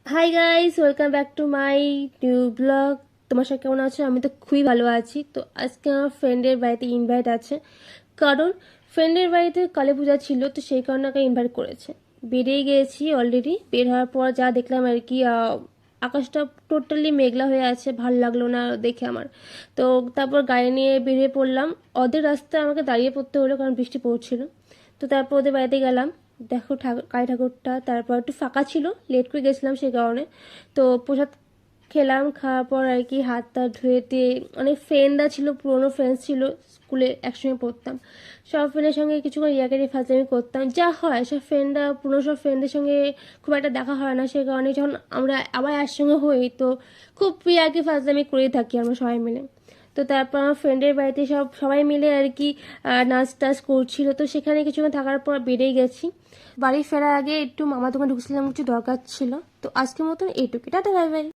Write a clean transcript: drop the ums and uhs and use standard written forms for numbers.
Hi guys, welcome back to my new blog. তোমার সাথে কেমন আছো? আমি তো খুবই ভালো আছি। তো আজকে আমার ফ্রেন্ডের বাড়িতে ইনভাইট আছে, কারণ ফ্রেন্ডের বাড়িতে কালী পূজা ছিল, তো সেই কারণে আমাকে ইনভাইট করেছে। বেরিয়ে গিয়েছি অলরেডি। বের হওয়ার পর যা দেখলাম আর কি, আকাশটা টোটালি মেঘলা হয়ে আছে, ভালো লাগলো না দেখে আমার। তো তারপর গাড়ি নিয়ে বেরিয়ে পড়লাম। অর্ধেক রাস্তায় আমাকে দাঁড়িয়ে পড়তে হলো, কারণ বৃষ্টি পড়ছিল। তো তারপর ওদের বাড়িতে গেলাম। দেখো কালী ঠাকুরটা, তারপর একটু ফাঁকা ছিল, লেট করে গেছিলাম সেই কারণে। তো প্রসাদ খেলাম, খাওয়ার পর আর কি হাত টা ধুয়ে দিয়ে অনেক ফ্রেন্ডরা ছিল, পুরোনো ফ্রেন্ডস ছিল, স্কুলে একসঙ্গে পড়তাম। সব ফ্রেন্ডের সঙ্গে কিছুক্ষণ ইয়াকারি ফাজলামি করতাম, যা হয় সব ফ্রেন্ডরা, পুরোনো সব ফ্রেন্ডের সঙ্গে খুব একটা দেখা হয় না, সেই কারণে যখন আমরা আবার একসঙ্গে হই তো খুব ইয়াকি ফাজলামি করেই থাকি আমরা সবাই মিলে। তো তারপর আমার ফ্রেন্ডের বাড়িতে সবাই মিলে আর কি নাচ টাচ করছিল, তো সেখানে কিছুক্ষণ থাকার পর বেরিয়ে গেছি। বাড়ি ফেরার আগে একটু মামা দোকানে ঢুকছিলাম, কিছু দরকার ছিল। তো আজকের মতন এইটুকু, টাটা, বাই বাই।